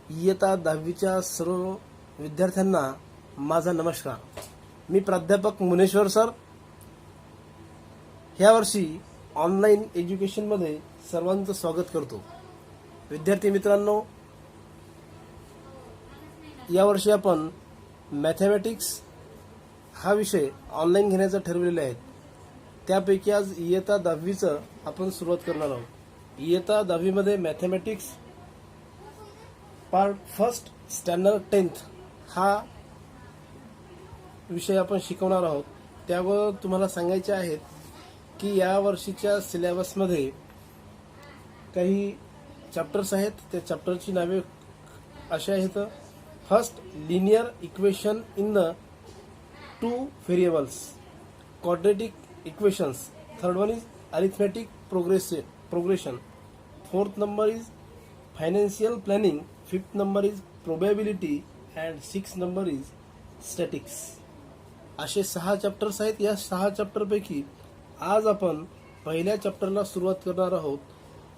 इयत्ता 10वीच्या सर्व विद्यार्थ्यांना माझा नमस्कार। मी प्राध्यापक मुनेश्वर सर। ह्या वर्षी ऑनलाइन एज्युकेशनमध्ये सर्वांचं स्वागत करतो। विद्यार्थी मित्रांनो, यावर्षी आपण मॅथमॅटिक्स हा विषय ऑनलाइन घेण्याचं ठरवलेलं आहे। त्यापैकी आज इयत्ता 10वीचं आपण सुरुवात करणार आहोत। इयत्ता 10वी मध्ये mathematics part first standard 10th हा विषय आपण शिकवणार आहोत। त्यावर तुम्हाला सांगायचे आहेत की या वर्षीच्या सिलेबसमध्ये काही चॅप्टर्स आहेत। त्या चॅप्टरची नावे अशी आहेत। First, linear equation in the two variables, quadratic equations. Third one is arithmetic progression. Fourth number is financial planning. Fifth number is probability and sixth number is statics. असे 6 चॅप्टर्स आहेत। या 6 चॅप्टरपैकी आज आपण पहिल्या चॅप्टरला सुरुवात करणार आहोत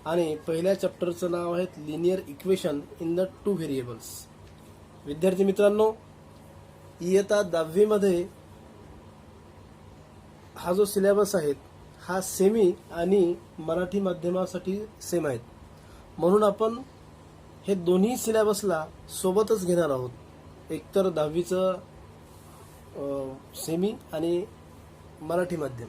आणि पहिल्या चॅप्टरचं नाव आहे linear equation in the two variables. विद्यार्थी मित्रांनो, इयत्ता 10वी मध्ये हा जो सिलेबस आहे हा सेमी आणि मराठी माध्यमासाठी सेम आहेत, म्हणून आपण हे दोन्ही सिलेबसला सोबतच घेणार आहोत। एकतर 10वीचं सेमी आणि मराठी माध्यम।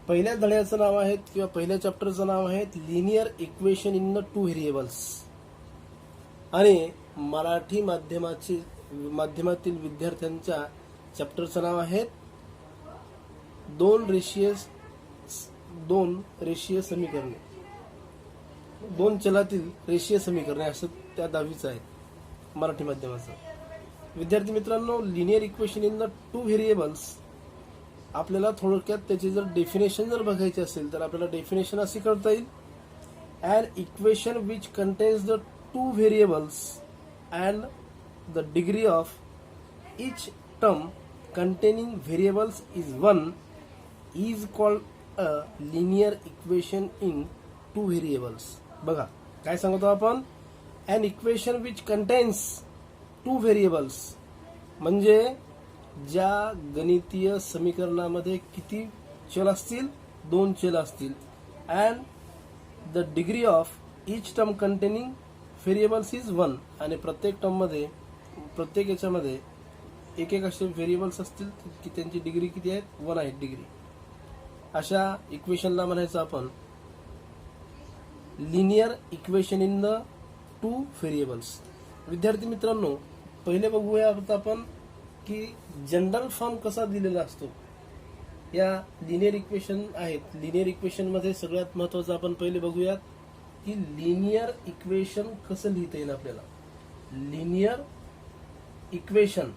पहिल्या धड्याचं नाव आहे किंवा पहिल्या चॅप्टरचं नाव आहे linear equation in the two variables आणि मराठी माध्यमातील विद्यार्थ्यांच्या चॅप्टरचं नाव आहे दोन रेषीय समीकरणे, दोन चलातील रेषीय समीकरणे असं त्या 10वीचं आहे मराठी माध्यमाचं। विद्यार्थी मित्रांनो, linear equation in the two variables आपल्याला थोडक्यात त्याची जर डेफिनेशन जर बघायची असेल तर आपल्याला डेफिनेशन अशी करता येईल, an equation which contains the two variables and the degree of each term containing variables is 1 is called a linear equation in two variables। बघा काय सांगतो आपण, an equation which contains two variables म्हणजे ज्या गणितीय समीकरणामध्ये किती चल असतील, 2 चल असतील, and the degree of each term containing variables is 1 आणि प्रत्येक टर्म मध्ये प्रत्येक याच्यामध्ये एक एक असे व्हेरिएबल्स असतील की त्यांची डिग्री किती आहे, 1 आहे डिग्री। अशा इक्वेशनला म्हणायचं आपण linear equation in the two variables. विद्यार्थी मित्रांनो, पहिले बघूया आपण की जनरल फॉर्म कसा दिलेला असतो। या लिनियर इक्वेशन आहेत। लिनियर इक्वेशन मध्ये सगळ्यात महत्त्वाचं आपण पहिले बघूयात की लिनियर इक्वेशन कसं लिहिता येईल आपल्याला। Linear equation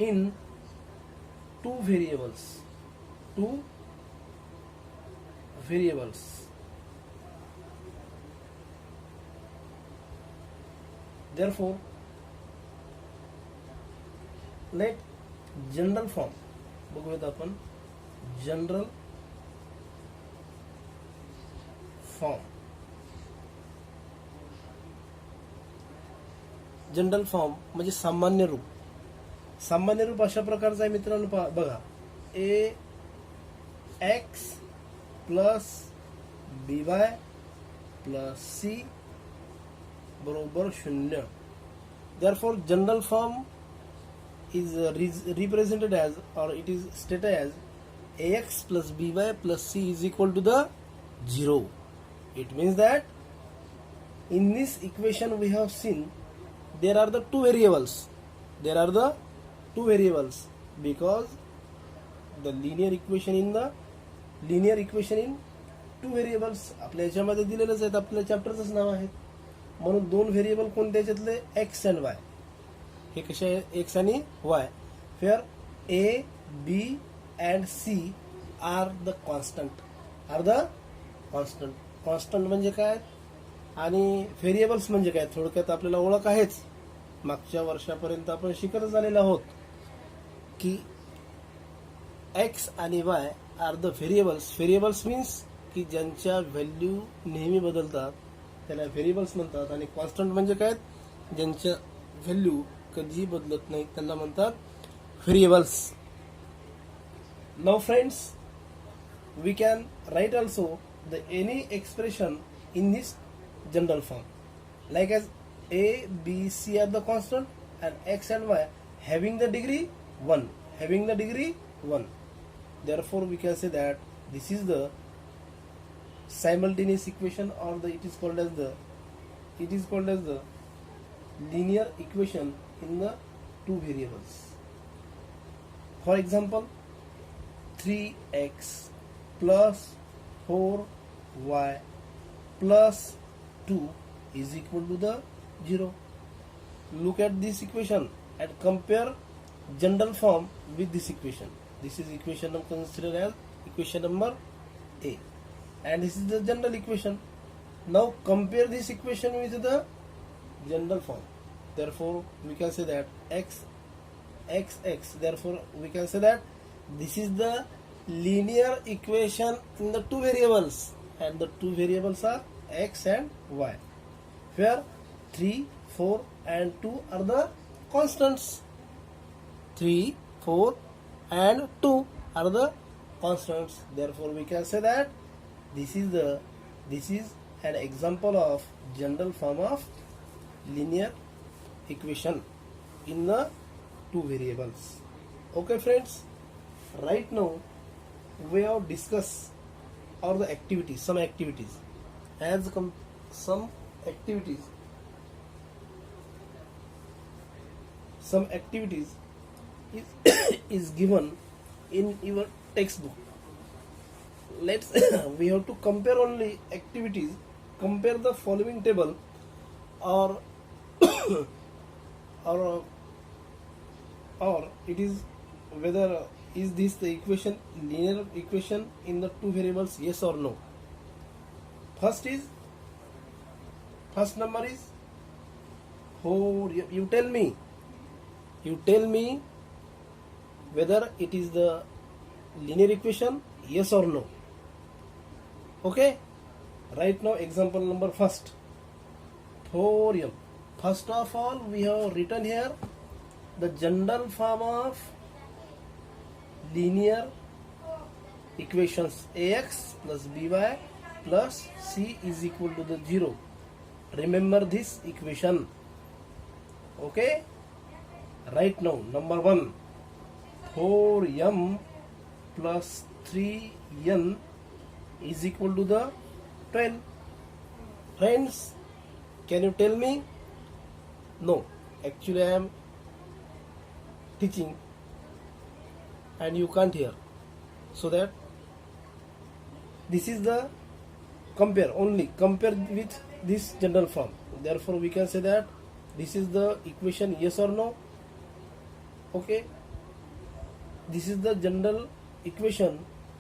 in two variables, therefore let general form बघूयात आपण। जनरल फॉर्म म्हणजे सामान्य रूप। सामान्य रूप अशा प्रकारचं आहे मित्रांनो, बघा ax plus by plus c बरोबर 0। therefore general form is represented as, or it is stated as, ax plus by plus c is equal to the 0। it means that in this equation we have seen there are the two variables, because the linear equation in two variables आपल्या याच्यामध्ये दिलेलंच आहेत, आपल्या चॅप्टरचंच नाव आहे। म्हणून दोन variable कोणते त्याच्यातले, x and Y. हे कसे आहे, एक्स आणि Y. Where A B and C are the constant. Constant म्हणजे काय आणि व्हेरिएबल्स म्हणजे काय, थोडक्यात आपल्याला ओळख आहेच। मागच्या वर्षापर्यंत आपण शिकतच आलेलो आहोत की एक्स आणि Y are the variables. Variables means की ज्यांच्या व्हॅल्यू नेहमी बदलतात त्याला व्हेरिएबल्स म्हणतात, आणि कॉन्स्टंट म्हणजे काय, ज्यांच्या व्हॅल्यू कधीही बदलत नाहीत त्यांना म्हणतात variables. Now friends, we can write also the any expression in this general form, like as a, b, c are the constant and x and y having the degree 1. Therefore we can say that this is the simultaneous equation, or it is called as the linear equation in the two variables. For example, 3x plus 4y plus 2 is equal to the 0. Look at this equation and compare general form with this equation. This is equation considered as equation number A, and this is the general equation. Now compare this equation with the general form. Therefore we can say that x. Therefore we can say that this is the linear equation in the two variables, and the two variables are x and y, where 3, 4 and 2 are the constants. 3, 4 and 2 are the constants. Therefore we can say that this is an example of general form of linear equation in the two variables. Okay friends, right now we have discussed or the activities, some activities is given in your textbook. Let's we have to compare only activities. Compare the following table, or it is whether is this the equation, linear equation in the two variables, yes or no. First number is 4. You tell me whether it is the linear equation, yes or no. Okay, right now example number first, 4m. First of all, we have written here the general form of linear equations. Ax plus by plus c is equal to the 0. Remember this equation. Okay, right now number 1, 4m plus 3n is equal to the 12. Friends, can you tell me? No, actually I am teaching and you can't hear, so that this is the compare with this general form. Therefore we can say that this is the equation, yes or no. Okay, this is the general equation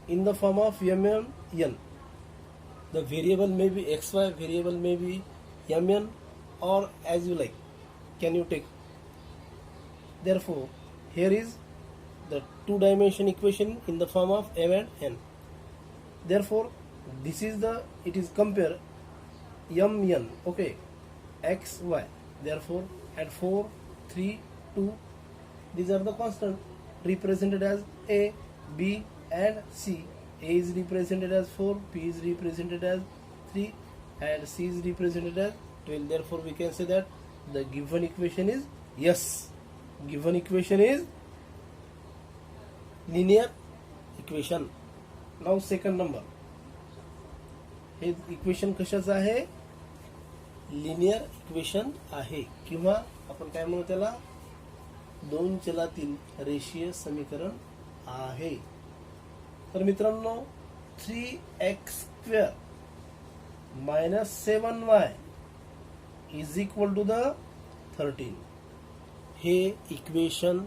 in the form of mn n. The variable may be xy, variable may be mn, or as you like, can you take. Therefore here is the two-dimension equation in the form of m and n. Therefore this is it is compare mn. Okay, x, y. Therefore at 4, 3, 2, these are the constant represented as a, b and c. A is represented as 4, p is represented as 3, and c is represented as 12. Therefore we can say that the given equation is yes. Given equation is linear equation. Now second number, हे equation कशाचं आहे? Linear equation आहे, किंवा आपण काय म्हणू त्याला, दोन चलातील रेषीय समीकरण आहे. तर मित्रांनो 3x² minus 7y is equal to the 13. हे इक्वेशन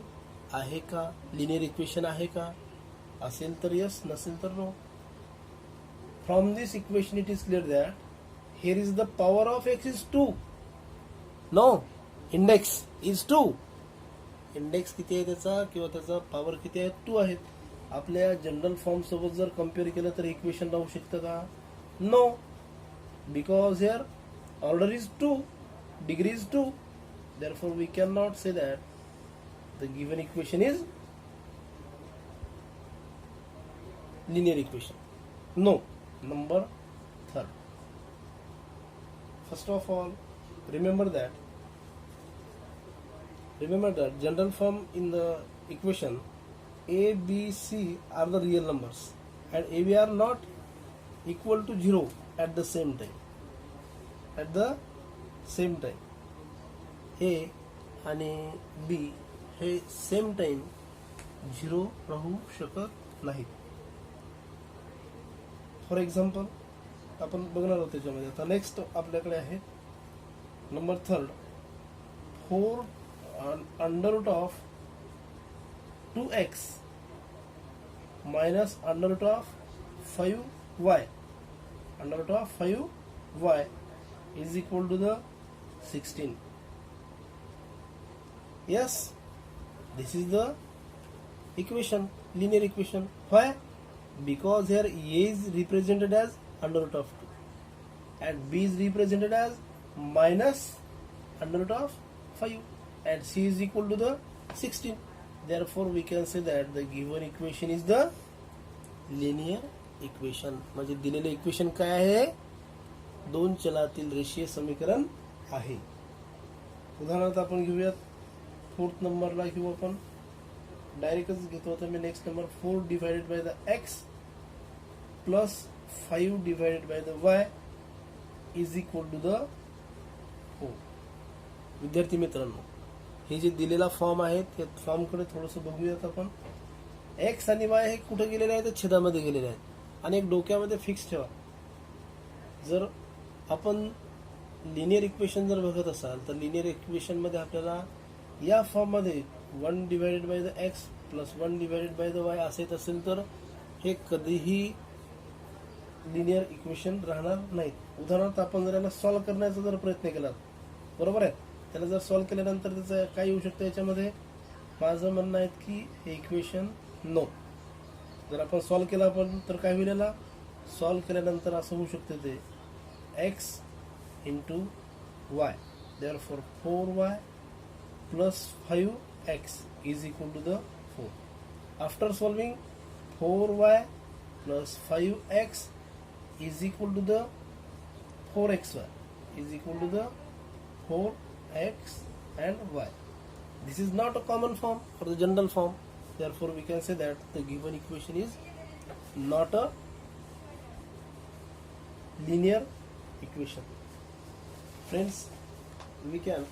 आहे का? लिनियर इक्वेशन आहे का? असेल तर यस, नसेल तर no. From this equation it is clear that here is the power of x is 2. No, index is 2. Index किती आहे त्याचा, किंवा त्याचा पॉवर किती आहे? 2 आहेत. आपल्या जनरल फॉर्म सोबत जर कम्पेअर केलं तर इक्वेशन राहू शकतं का? No, because here order is 2, degree is 2. Therefore, we cannot say that the given equation is linear equation. No. Number third. First of all, remember that general form in the equation a, b, c are the real numbers and a, b are not equal to 0 at the same time. At the same time, a आणि b हे same time 0 राहू शकत नाहीत. For example आपण बघणार आहोत त्याच्यामध्ये. आता नेक्स्ट आपल्याकडे आहे number third, 4 under root of 2x minus under root of 5y under root of 5y is equal to the 16. Yes, this is the equation, linear equation. Why? Because here a is represented as under root of 2 and b is represented as minus under root of 5 and c is equal to the 16. Therefore, we can say that the given equation is the linear equation. म्हणजे दिलेले equation काय आहे? दोन चलातील रेषीय समीकरण आहे. उदाहरणार्थ आपण घेऊयात फोर्थ नंबरला घेऊ आपण. डायरेक्टच घेतो आता मी. Next number 4 divided by the x plus 5 divided by the y is equal to the 4. विद्यार्थी मित्रांनो, हे जे दिलेला फॉर्म आहे त्या फॉर्मकडे थोडंसं बघूयात आपण. x आणि y हे कुठे गेलेले आहेत? छेदामध्ये गेलेले आहेत. आणि एक डोक्यामध्ये फिक्स ठेवा, जर आपण लिनियर इक्वेशन जर बघत असाल तर लिनियर इक्वेशन मध्ये आपल्याला या फॉर्म मध्ये 1 divided by the x plus 1 divided by the Y असे असेल तर हे कधीही लिनियर इक्वेशन राहणार नाहीत. उदाहरणार्थ आपण जर याला सॉल्व्ह करण्याचा जर प्रयत्न केला, बरोबर आहे, त्याला जर सॉल्व्ह केल्यानंतर त्याचं काय येऊ शकतं याच्यामध्ये? माझं म्हणणं आहे की हे इक्वेशन नो. जर आपण सॉल्व्ह केला आपण तर काय होईल? याला सॉल्व्ह केल्यानंतर असं होऊ शकतं ते x into y. Therefore 4y plus 5x is equal to the 4. After solving, 4y plus 5x is equal to the 4xy is equal to the 4x and y. This is not a common form or the general form. Therefore we can say that the given equation is not a linear equation. Friends, we can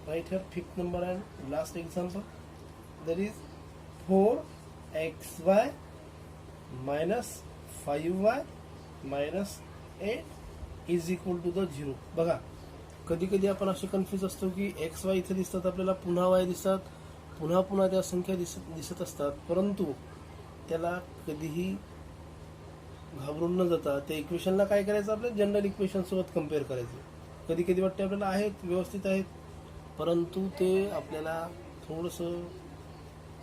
write here fifth number and last example. There is 4xy minus 5y minus 8 is equal to the 0. बघा, कधी कधी आपण असे confuse असतो की x Y इथे दिसतात आपल्याला, पुन्हा वाय दिसतात, पुन्हा पुन्हा त्या संख्या दिसत असतात, परंतु त्याला कधीही घाबरून न जाता त्या इक्वेशनला काय करायचं? आपल्या जनरल इक्वेशन सोबत कम्पेअर करायचं. कधी कधी वाटते आपल्याला आहेत, व्यवस्थित आहेत, परंतु ते आपल्याला थोडंसं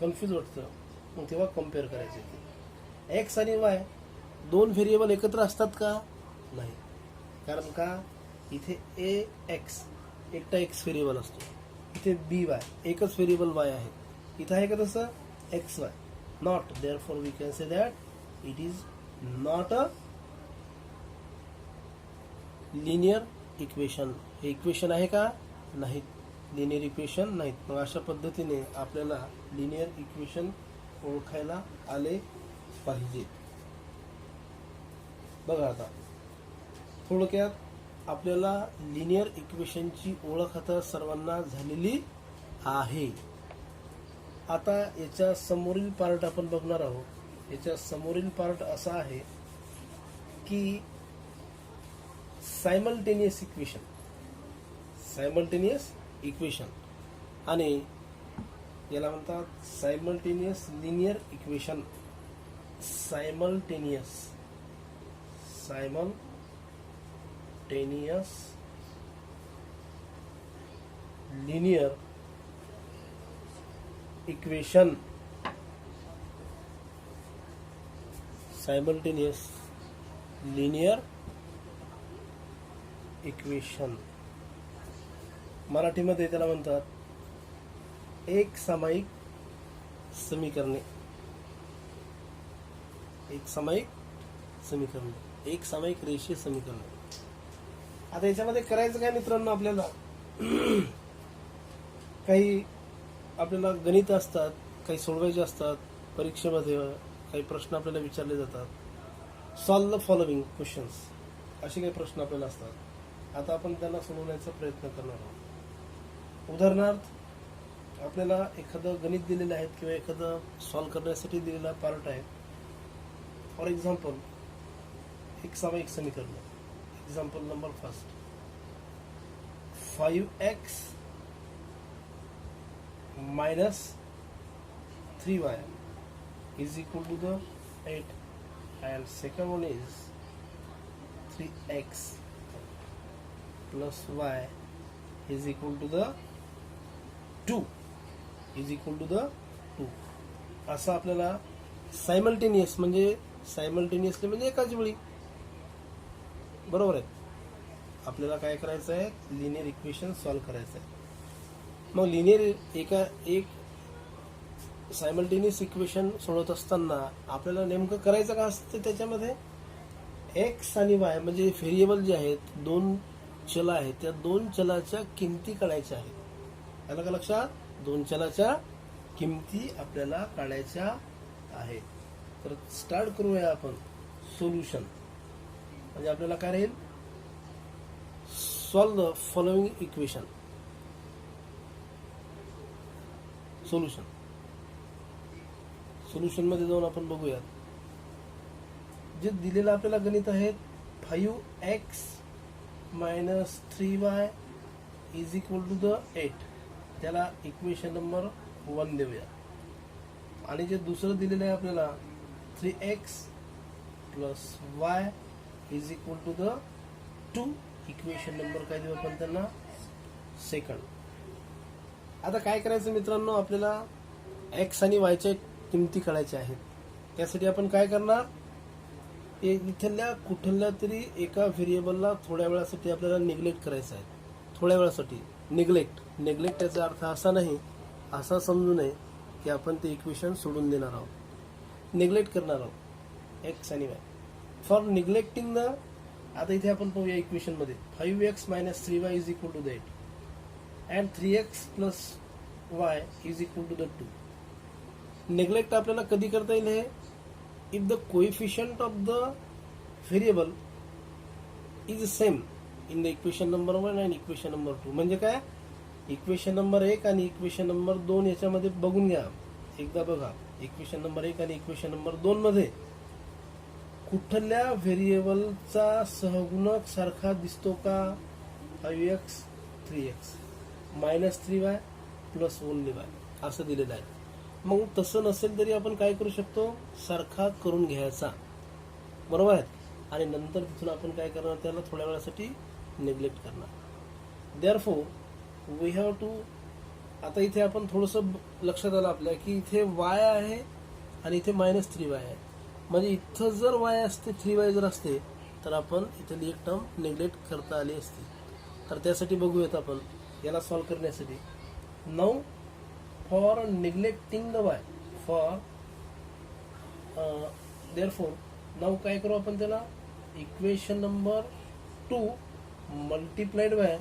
कन्फ्यूज वाटतं, मग तेव्हा कम्पेअर करायचं. एक्स आणि वाय दोन व्हेरिएबल एकत्र असतात का? नाही. कारण का? इथे ए एक्स एकटा एक्स व्हेरिएबल असतो, इथे बी वाय एकच व्हेरिएबल वाय आहे. इथं आहे का तसं? X y not. Therefore we can say that it is not a linear equation. हे इक्वेशन आहे का? नाही, लिनियर इक्वेशन नाहीत. मग अशा पद्धतीने आपल्याला लिनियर इक्वेशन ओळखायला आले पाहिजे. बघा आता थोडक्यात आपल्याला लिनियर इक्वेशनची ओळख आता सर्वांना झालेली आहे. आता याच्या समोरील पार्ट आपण बघणार आहोत. याच्या समोरील पार्ट असा आहे की सायमल्टेनियस इक्वेशन आणि याला म्हणतात simultaneous linear equation. Simultaneous linear equation. Simultaneous linear equation, मराठीमध्ये त्याला म्हणतात एक सामायिक समीकरणे. एक सामायिक समीकरणे, एक सामायिक रेषीय समीकरणे. आता याच्यामध्ये करायचं काय मित्रांनो, आपल्याला काही आपल्याला गणित असतात, काही सोडवायचे असतात परीक्षेमध्ये, काही प्रश्न आपल्याला विचारले जातात. सॉल्व द फॉलोइंग क्वेश्चन्स, असे काही प्रश्न आपल्याला असतात. आता आपण त्यांना सोडवण्याचा प्रयत्न करणार आहोत. उदाहरणार्थ आपल्याला एखादं गणित दिलेलं आहे किंवा एखादं सॉल्व करण्यासाठी दिलेला पार्ट आहे. फॉर एक्झाम्पल एक सामायिक समीकरण. Example number first, 5x minus 3y is equal to the 8, and second one is 3x plus y is equal to the 2 असं आपल्याला सायमल्टेनियसली म्हणजे एकाच वेळी, बरोबर आहे, आपल्याला काय करायचं आहे, लिनियर इक्वेशन सॉल्व्ह करायचं आहे. मग एक सायमल्टेनियस इक्वेशन सोडवत असताना आपल्याला नेमकं करायचं का असतं, त्याच्यामध्ये एक्स आणि वाय म्हणजे व्हेरिएबल जे आहेत, दोन चल आहेत, त्या दोन चलाच्या किमती काढायच्या आहेत. आलं का लक्षात? दोन चलाच्या किमती आपल्याला काढायच्या आहेत. तर स्टार्ट करूया आपण सोल्युशन. म्हणजे आपल्याला काय राहील, solve the following equation. Solution मध्ये जाऊन आपण बघूयात. जे दिलेलं आपल्याला गणित आहे 5x minus 3y is equal to the 8, त्याला इक्वेशन नंबर 1 देऊया. आणि जे दुसरं दिलेलं आहे आपल्याला 3x plus y is equal to the 2, equation number काय देऊ आपण त्यांना, सेकंड. आता काय करायचं मित्रांनो, आपल्याला एक्स आणि वायच्या किमती काढायच्या आहेत. त्यासाठी आपण काय करणार, इथल्या कुठल्या तरी एका व्हेरिएबलला थोड्या वेळासाठी आपल्याला निग्लेक्ट करायचं आहे. थोड्या वेळासाठी निग्लेक्ट याचा अर्थ असा नाही, असा समजू नये की आपण ते इक्वेशन सोडून देणार आहोत. निग्लेक्ट करणार आहोत एक्स आणि वाय. फॉर निग्लेक्टिंग द, आता इथे आपण पाहूया इक्वेशन मध्ये 5x minus 3y is equal to the 8 and 3x plus y is equal to the 2. Neglect आपल्याला कधी करता येईल, हे if the coefficient of the variable is same in the equation number 1 and equation number 2. म्हणजे काय, equation number 1 आणि equation number 2 याच्यामध्ये बघून घ्या, एकदा बघा. इक्वेशन नंबर 1 आणि इक्वेशन नंबर 2 मध्ये कुठल्या व्हेरिएबलचा सहगुणक सारखा दिसतो का, 5x 3x minus 3y plus only y असं दिलेलं आहे. मग तसं नसेल तरी आपण काय करू शकतो, सारखा करून घ्यायचा, बरोबर आहे. आणि नंतर तिथून आपण काय करणार, त्याला थोड्या वेळासाठी निग्लेक्ट करणार. देअरफॉर वी हॅव टू, आता इथे आपण थोडंसं लक्षात आलं आपल्या की इथे y आहे आणि इथे -3y आहे. म्हणजे इथं जर y असते, 3y जर असते, तर आपण इथली एक टर्म निग्लेक्ट करता आली असती. तर त्यासाठी बघूयात आपण याला सॉल्व करण्यासाठी. Now for neglecting the y, for therefore now काय करू आपण, त्याला इक्वेशन नंबर 2 मल्टिप्लाइड बाय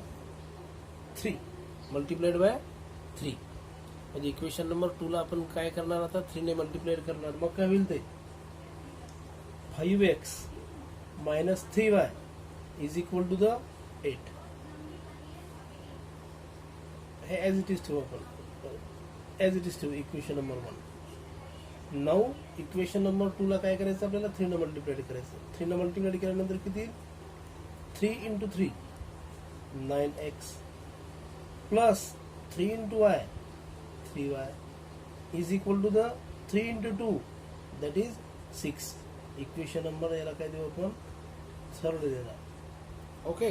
3 म्हणजे इक्वेशन नंबर 2 ला आपण काय करणार, आता 3 ने मल्टिप्लाइड करणार. मग काय होईल ते 5x minus 3y is equal to the 8. हे ॲज इट इज ठेवू आपण, ॲज इट इज ठेवू equation number 1. Now equation number 2 ला काय करायचं, आपल्याला 3 ने मल्टिप्लाइड करायचं. 3 ने मल्टिप्लाइड केल्यानंतर किती, 3 into 3 9x plus 3 into y 3y is equal to the 3 into 2 that is 6. Equation number याला काय देऊ आपण, थर्ड देणार. ओके.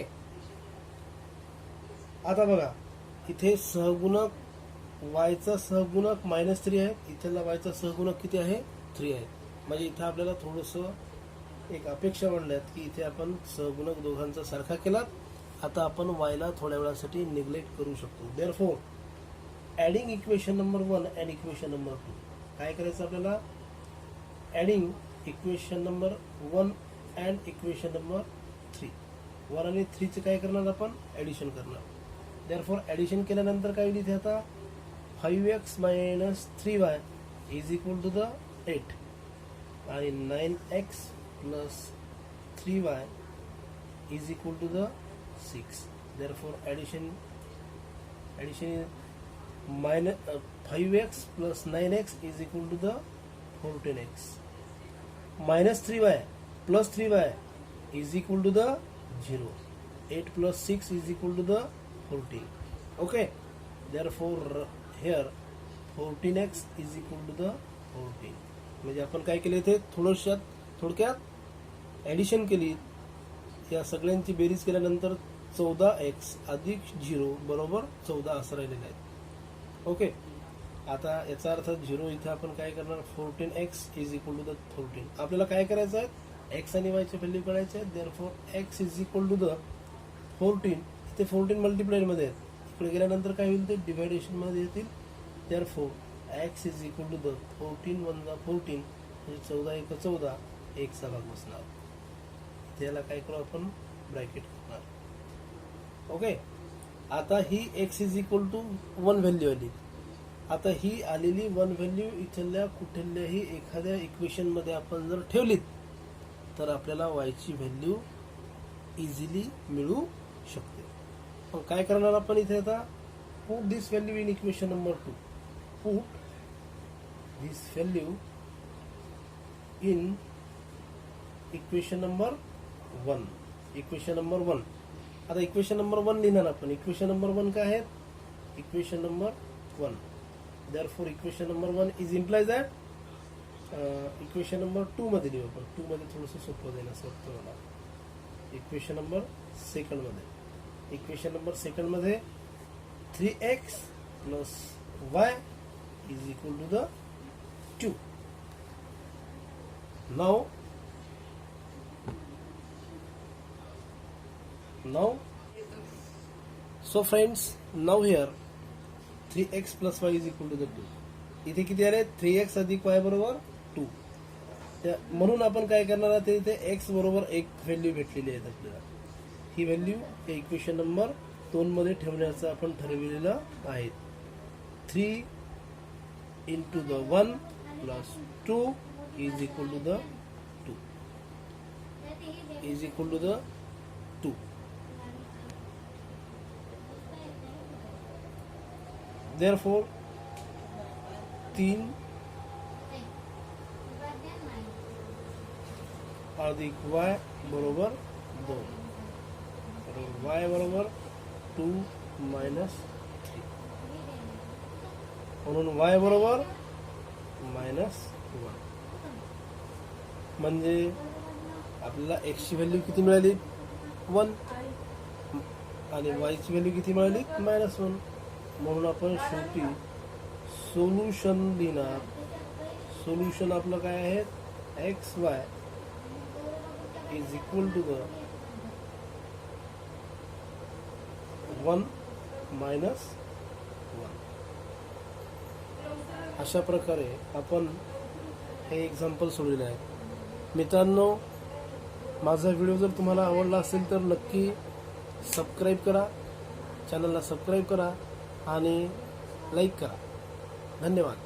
आता बघा इथे सहगुणक वायचा सहगुणक -3 आहे, इथला वायचा सहगुणक किती आहे, 3 आहे. म्हणजे इथे आपल्याला थोडंसं एक अपेक्षा मांडल्यात की इथे आपण सहगुणक दोघांचा सारखा केलात, आता आपण वायला थोड्या वेळासाठी निग्लेक्ट करू शकतो. Therefore adding equation number 1 and equation number 2. काय करायचं आपल्याला? Adding equation number 1 and equation number 3. 1 आणि 3चे काय करणार आपण? ॲडिशन करणार. देअरफॉर ॲडिशन केल्यानंतर काय होईल इथे आता? 5x minus 3y is equal to the 8 आणि 9x plus 3y is equal to the 6. Therefore addition minus 5x plus 9x is equal to the 14x minus 3y plus 3y is equal to the 0. 8 plus 6 is equal to the 14. Okay, therefore here 14x is equal to the 14. म्हणजे आपण काय केले ते थोडक्यात addition केली. या सगळ्यांची बेरीज केल्यानंतर 14x अधिक 0 बरोबर 14 असं राहिलेलं आहे. ओके, आता याचा अर्थ 0 इथे आपण काय करणार? 14x is equal to the 14. आपल्याला काय करायचं आहे? x आणि y चे व्हॅल्यू काढायचे आहेत. Therefore x is equal to the 14. इथे 14 मल्टिप्लायर मध्ये आहेत. इकडे गेल्यानंतर काय होईल? ते डिव्हायडेशन मध्ये येतील. Therefore x is equal to the 14 1 14 म्हणजे 14 1 14 1 चा भाग बसणार. त्याला काय करू आपण? ब्रॅकेट करणार. ओके, आता ही x is equal to 1 value आली. आता ही आलेली 1 व्हॅल्यू इथल्या कुठल्याही एखाद्या इक्वेशन मध्ये आपण जर ठेवलीत तर आपल्याला y ची व्हॅल्यू इझिली मिळू शकते. पण काय करणार आपण इथे आता? Put this value in equation number 2. Put this value in equation number 1. Equation number 1. आता इक्वेशन नंबर 1 लिहिणार आपण. इक्वेशन नंबर 1 काय आहे? Equation number 1. Therefore equation number 1 is implies that equation number 2 मध्ये लिहू आपण. 2 मध्ये थोडंसं सोपं जाईल असं वाटतं मला. इक्वेशन नंबर 2 मध्ये. इक्वेशन नंबर 2 मध्ये 3x plus y is equal to the 2. Now, so friends, now here 3x plus y is equal to the 2. इथे किती आले? 3x अधिक y बरोबर 2. म्हणून आपण काय करणार आहोत? इथे x बरोबर 1 व्हॅल्यू भेटलेली आहे आपल्याला. ही व्हॅल्यू इक्वेशन नंबर 2 मध्ये ठेवण्याचं आपण ठरविलेलं आहे. 3 into the 1 plus 2 is equal to the 2 is equal to the 2. Therefore 3 अधिक y बरोबर 2 आणि y बरोबर 2 minus 3 म्हणून y बरोबर -1. म्हणजे आपल्याला x ची व्हॅल्यू किती मिळाली? 1 आणि y ची व्हॅल्यू किती मिळाली? -1. म्हणून आपण शेवटी सोल्युशन लिहिणार. सोल्युशन आपलं काय आहे? xy is equal to the 1 minus 1. अशा प्रकारे आपण हे एक्झाम्पल सोडलेले आहे. मित्रांनो, माझा व्हिडिओ जर तुम्हाला आवडला असेल तर नक्की सबस्क्राईब करा, चॅनलला सबस्क्राईब करा आणि लाईक करा. धन्यवाद.